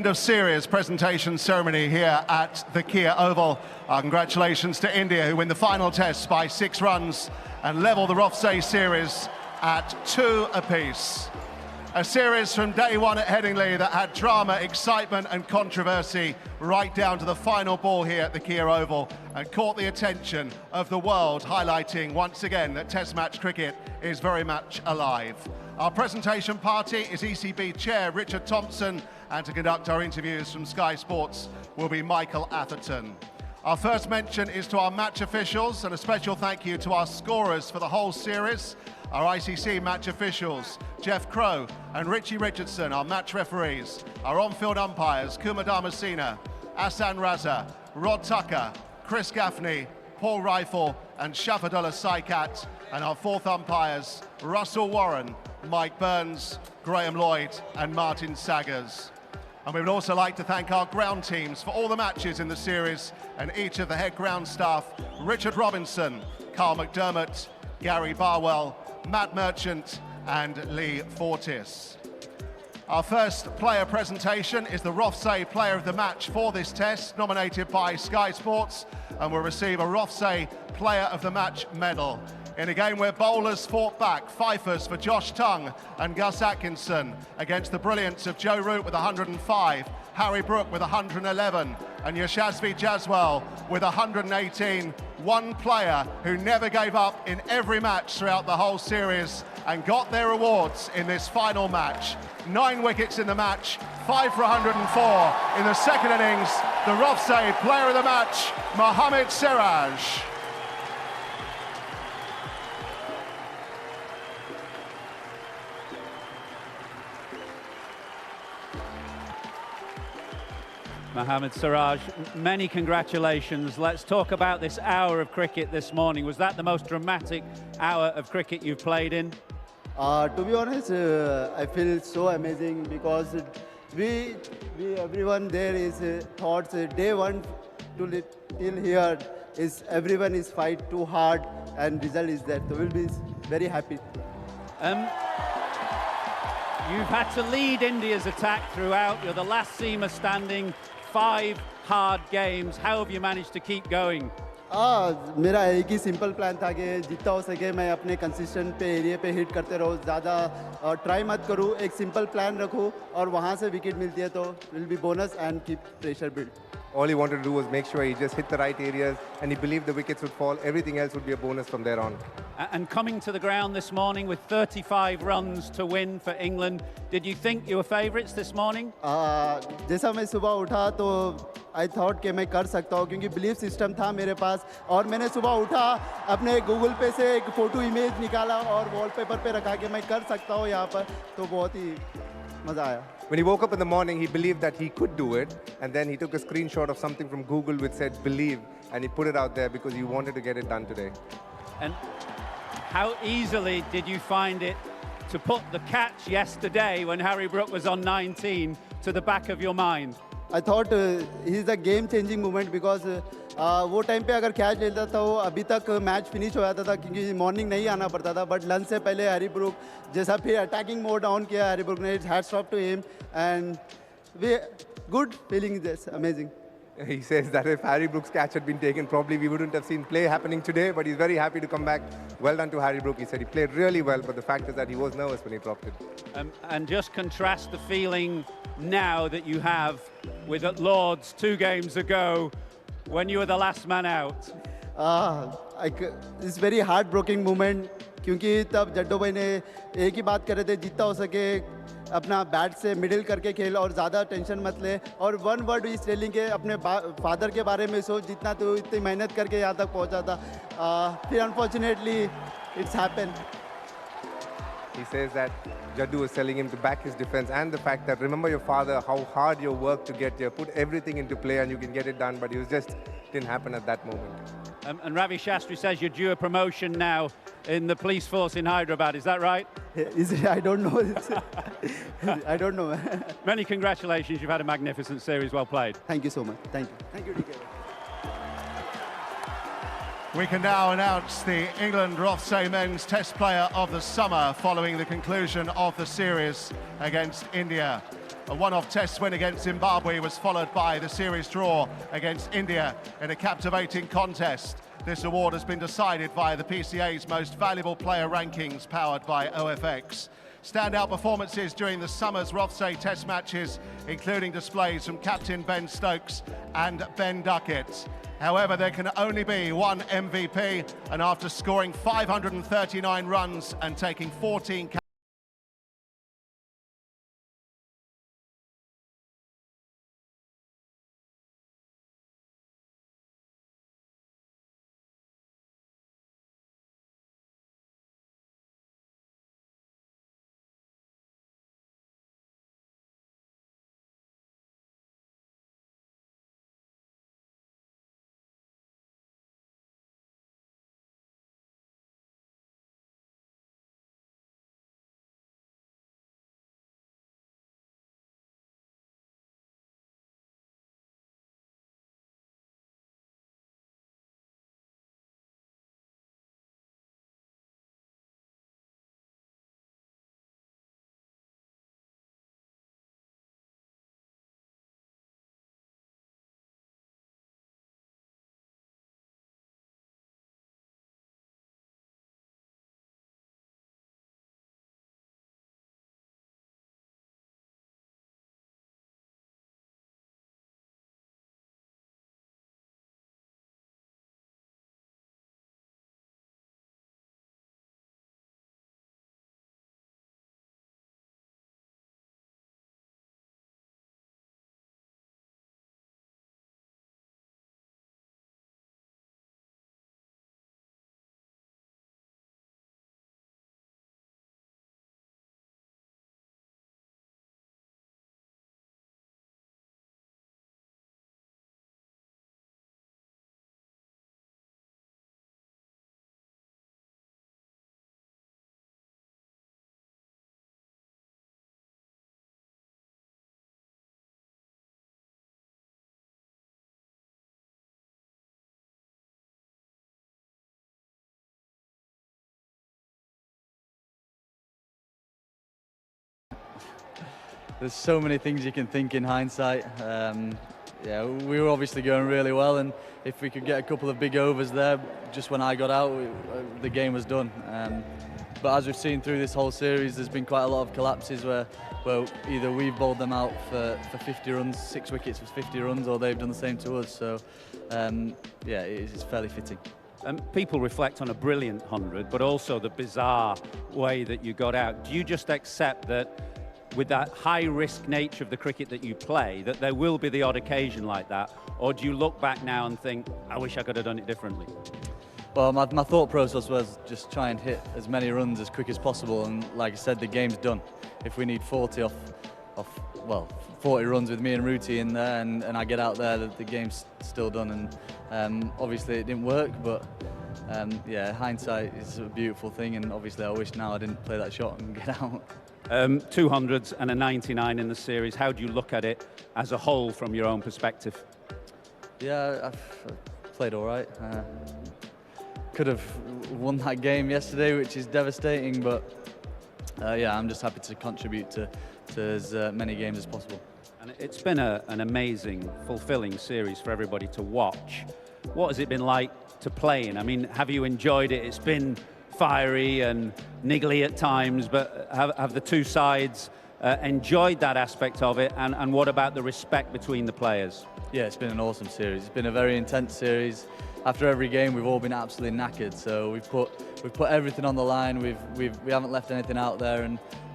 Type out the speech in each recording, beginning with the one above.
Of series presentation ceremony here at the Kia Oval. Congratulations to India, who win the final test by 6 runs and level the Rothsay series at 2 apiece. A series from day one at Headingley that had drama, excitement and controversy right down to the final ball here at the Kia Oval and caught the attention of the world, highlighting once again that Test match cricket is very much alive. Our presentation party is ECB Chair Richard Thompson, and to conduct our interviews from Sky Sports will be Michael Atherton. Our first mention is to our match officials, and a special thank you to our scorers for the whole series. Our ICC match officials, Jeff Crow and Richie Richardson, our match referees, our on-field umpires, Kumar Damasina, Asan Raza, Rod Tucker, Chris Gaffney, Paul Rifle and Shafadullah Saikat, and our fourth umpires, Russell Warren, Mike Burns, Graham Lloyd and Martin Saggers. And we would also like to thank our ground teams for all the matches in the series and each of the head ground staff, Richard Robinson, Carl McDermott, Gary Barwell, Matt Merchant and Lee Fortis. Our first player presentation is the Rothsay Player of the Match for this test, nominated by Sky Sports, and will receive a Rothsay Player of the Match medal. In a game where bowlers fought back, fifers for Josh Tongue and Gus Atkinson against the brilliance of Joe Root with 105, Harry Brook with 111 and Yashasvi Jaswal with 118. One player who never gave up in every match throughout the whole series and got their awards in this final match. 9 wickets in the match, 5 for 104 in the second innings. The Rothsay Player of the Match, Mohammad Siraj. Mohammad Siraj, many congratulations. Let's talk about this hour of cricket this morning. Was that the most dramatic hour of cricket you've played in? To be honest, I feel so amazing because we everyone there is thoughts day one to till here is everyone is fight too hard and result is that. So we'll be very happy. You've had to lead India's attack throughout. You're the last seamer standing. 5 hard games. How have you managed to keep going? मेरा एक ही simple plan था कि जितना हो सके मैं अपने consistent पे एरिया पे हिट करते रहूँ, ज़्यादा ट्राई मत करूँ, एक सिंपल प्लान रखूँ और वहाँ से विकेट मिलती है तो will be bonus and keep pressure build. All he wanted to do was make sure he just hit the right areas and he believed the wickets would fall. Everything else would be a bonus from there on. And coming to the ground this morning with 35 runs to win for England, did you think you were favourites this morning? जैसा मैं सुबह उठा तो I thought कि मैं कर सकता हूँ क्योंकि बिलीफ सिस्टम था मेरे पास और मैंने सुबह उठा अपने गूगल पे से एक फ़ोटो इमेज निकाला और वॉलपेपर पे रखा कि मैं कर सकता हूँ यहाँ पर, तो बहुत ही मज़ा आया. When he woke up in the morning, he believed that he could do it, and then he took a screenshot of something from Google which said believe, and he put it out there because he wanted to get it done today. And how easily did you find it to put the catch yesterday when Harry Brook was on 19 to the back of your mind? I thought he's a game-changing moment because वो time पे अगर catch लेता था वो अभी तक match finish हो जाता था क्योंकि मॉर्निंग नहीं आना पड़ता था, बट लंच से पहले हैरी ब्रूक जैसा फिर अटैकिंग मोड ऑन किया हैरी ब्रूक ने, hats off to him and we good feeling this amazing. He says that if Harry Brook's catch had been taken, probably we wouldn't have seen play happening today, but he's very happy to come back. Well done to Harry Brook. He said he played really well, but the fact is that he was nervous when he dropped it. And just contrast the feeling now that you have with at Lord's 2 games ago when you were the last man out. It's very heartbreaking moment क्योंकि तब जड्डो भाई ने एक ही बात कर रहे थे, जितना हो सके अपना बैट से मिडिल करके खेल और ज़्यादा टेंशन मत ले और वन वर्ड इस टेलिंग के अपने फादर के बारे में सोच, जितना तो इतनी मेहनत करके यहाँ तक पहुँचा था, फिर unfortunately it's happen. He says that Jaddu was telling him to back his defense and the fact that remember your father, how hard you worked to get here, put everything into play and you can get it done, but it didn't happen at that moment. And Ravi Shastri says you're due a promotion now in the police force in Hyderabad, is that right? I don't know. I don't know. Many congratulations, you've had a magnificent series, well played. Thank you so much. Thank you. Thank you, DK. We can now announce the England Rothsay Men's Test Player of the Summer following the conclusion of the series against India. A one-off test win against Zimbabwe was followed by the series draw against India in a captivating contest. This award has been decided via the PCA's Most Valuable Player rankings powered by OFX. Standout performances during the summer's Rothesay Test matches, including displays from captain Ben Stokes and Ben Duckett. However, there can only be one MVP, and after scoring 539 runs and taking 14 There's so many things you can think in hindsight. Yeah, we were obviously going really well, and if we could get a couple of big overs there, just when I got out, the game was done. But as we've seen through this whole series, there's been quite a lot of collapses where either we've bowled them out for 50 runs, 6 wickets for 50 runs, or they've done the same to us. So, yeah, it's fairly fitting. People reflect on a brilliant 100, but also the bizarre way that you got out. Do you just accept that with that high-risk nature of the cricket that you play, that there will be the odd occasion like that? Or do you look back now and think, I wish I could have done it differently? Well, my thought process was just try and hit as many runs as quick as possible, and like I said, the game's done. If we need 40 well, 40 runs with me and Rooty in there, and I get out there, the game's still done. And obviously it didn't work, but yeah, hindsight is a beautiful thing, and obviously I wish now I didn't play that shot and get out. 200s and a 99 in the series. How do you look at it as a whole from your own perspective? Yeah, I've played all right. Could have won that game yesterday, which is devastating, but yeah, I'm just happy to contribute to as many games as possible. And it's been an amazing, fulfilling series for everybody to watch. What has it been like to play in? I mean, have you enjoyed it? It's been fiery and niggly at times, but have the two sides enjoyed that aspect of it? And what about the respect between the players? Yeah, it's been an awesome series. It's been a very intense series. After every game, we've all been absolutely knackered. So we've put everything on the line. We haven't left anything out there,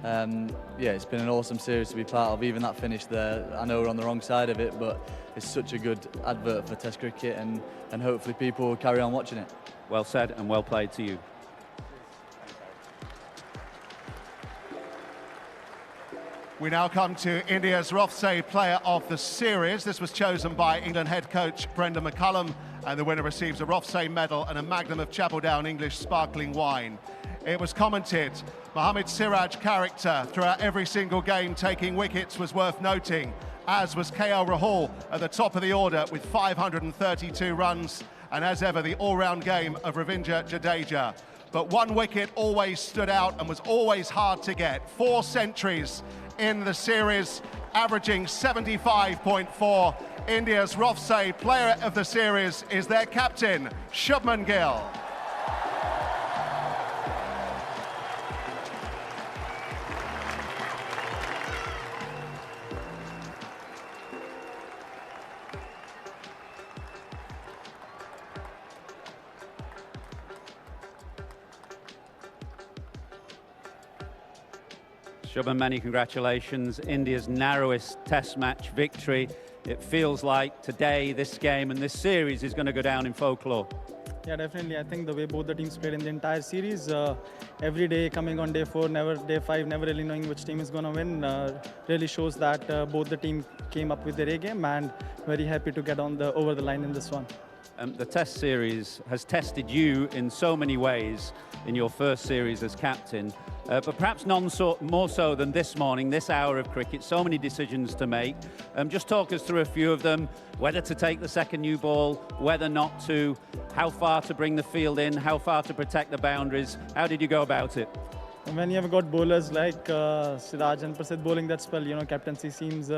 and yeah, it's been an awesome series to be part of. Even that finish there, I know we're on the wrong side of it, but it's such a good advert for Test cricket, and hopefully people will carry on watching it. Well said and well played to you. We now come to India's Rothesay Player of the Series. This was chosen by England head coach Brendan McCullum, and the winner receives a Rothesay medal and a magnum of Chapeldown English sparkling wine. It was commented, Mohammad Siraj character throughout every single game taking wickets was worth noting, as was KL Rahul at the top of the order with 532 runs, and as ever the all-round game of Ravindra Jadeja. But one wicket always stood out and was always hard to get. 4 centuries in the series, averaging 75.4. India's Rofse Player of the Series is their captain, Shubman Gill. Shubman, many congratulations. India's narrowest test match victory. It feels like today, this game and this series is going to go down in folklore. Yeah, definitely. I think the way both the teams played in the entire series, every day coming on day 4, never day 5, never really knowing which team is going to win, really shows that both the team came up with their A game, and very happy to get on over the line in this one. The Test series has tested you in so many ways in your first series as captain, but perhaps none more so than this morning, this hour of cricket. So many decisions to make. Just talk us through a few of them, whether to take the second new ball, whether not to, how far to bring the field in, how far to protect the boundaries. How did you go about it? When you have got bowlers like Siraj and Prasidh bowling that spell, captaincy seems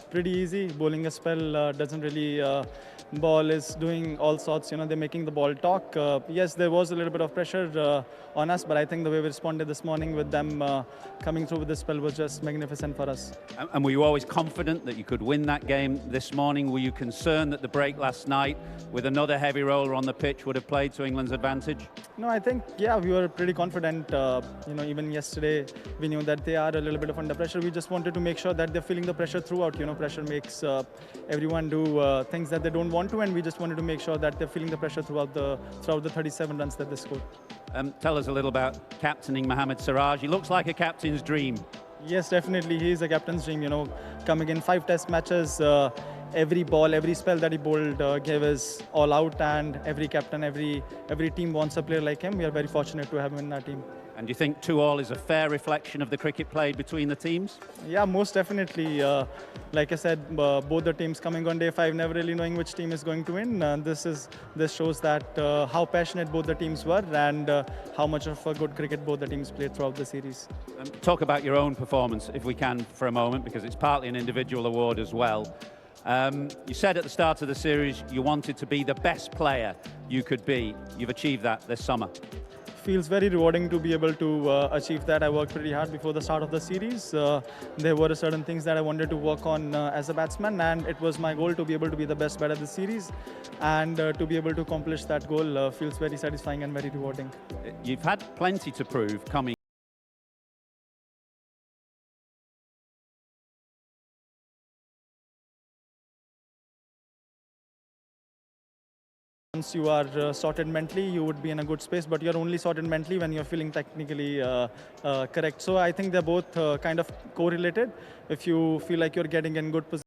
pretty easy. Bowling a spell doesn't really, ball is doing all sorts, they're making the ball talk. Yes, there was a little bit of pressure on us, but I think the way we responded this morning with them coming through with the spell was just magnificent for us. And were you always confident that you could win that game this morning? Were you concerned that the break last night with another heavy roller on the pitch would have played to England's advantage? No, I think, yeah, we were pretty confident. Even yesterday, we knew that they are a little bit of under pressure. We just wanted to make sure that they're feeling the pressure throughout. Pressure makes everyone do things that they don't want to, and we just wanted to make sure that they're feeling the pressure throughout the 37 runs that they scored. Tell us a little about captaining Mohammad Siraj. He looks like a captain's dream. Yes, definitely. He is a captain's dream. Coming in 5 test matches, every ball, every spell that he bowled gave us all out, and every captain, every team wants a player like him. We are very fortunate to have him in our team. And do you think 2-2 is a fair reflection of the cricket played between the teams? Yeah, most definitely. Like I said, both the teams coming on day 5, never really knowing which team is going to win. This shows that how passionate both the teams were, and how much of a good cricket both the teams played throughout the series. Talk about your own performance, if we can, for a moment, because it's partly an individual award as well. You said at the start of the series you wanted to be the best player you could be. You've achieved that this summer. Feels very rewarding to be able to achieve that. I worked pretty hard before the start of the series. There were certain things that I wanted to work on as a batsman, and it was my goal to be able to be the best batter of the series, and to be able to accomplish that goal feels very satisfying and very rewarding. You've had plenty to prove coming. Once you are sorted mentally, you would be in a good space, but you're only sorted mentally when you're feeling technically correct. So I think they're both kind of correlated. If you feel like you're getting in good position,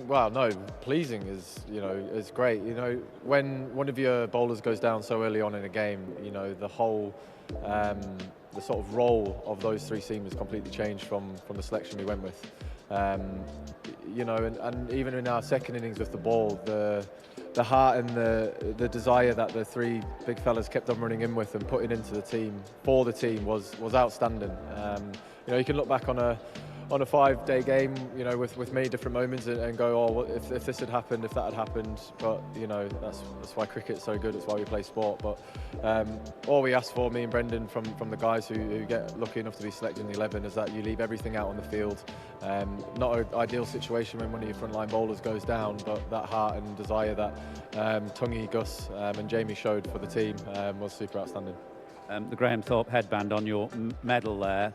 Well, no, pleasing is great. When one of your bowlers goes down so early on in a game, the whole the sort of role of those three seamers completely changed from the selection we went with. And even in our second innings with the ball, the heart and the desire that the three big fellas kept on running in with and putting into the team for the team was outstanding. You can look back on a 5-day game, with many different moments and go, oh, well, if this had happened, if that had happened. But that's why cricket's so good. It's why we play sport. But all we ask for, me and Brendan, from the guys who get lucky enough to be selected in the 11, is that you leave everything out on the field. Not an ideal situation when one of your frontline bowlers goes down, but that heart and desire that Tungi, Gus, and Jamie showed for the team was super outstanding. The Graham Thorpe headband on your medal there.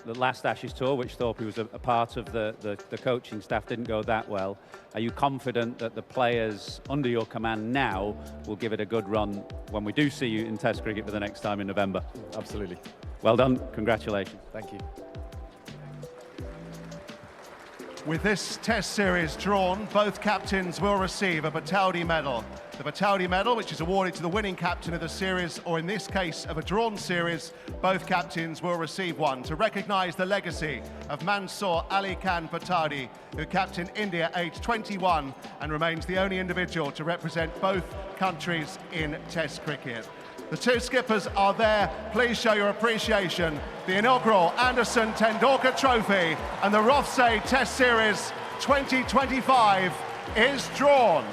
The last Ashes tour, which Thorpe was a part of the coaching staff, didn't go that well. Are you confident that the players under your command now will give it a good run when we do see you in Test cricket for the next time in November? Absolutely. Well done. Congratulations. Thank you. With this Test series drawn, both captains will receive a Bataudi medal. The Bataudi medal, which is awarded to the winning captain of the series, or in this case of a drawn series, both captains will receive one to recognise the legacy of Mansoor Ali Khan Bataudi, who captained India aged 21 and remains the only individual to represent both countries in Test cricket. The two skippers are there. Please show your appreciation. The inaugural Anderson Tendulkar Trophy and the Rothsay Test Series 2025 is drawn.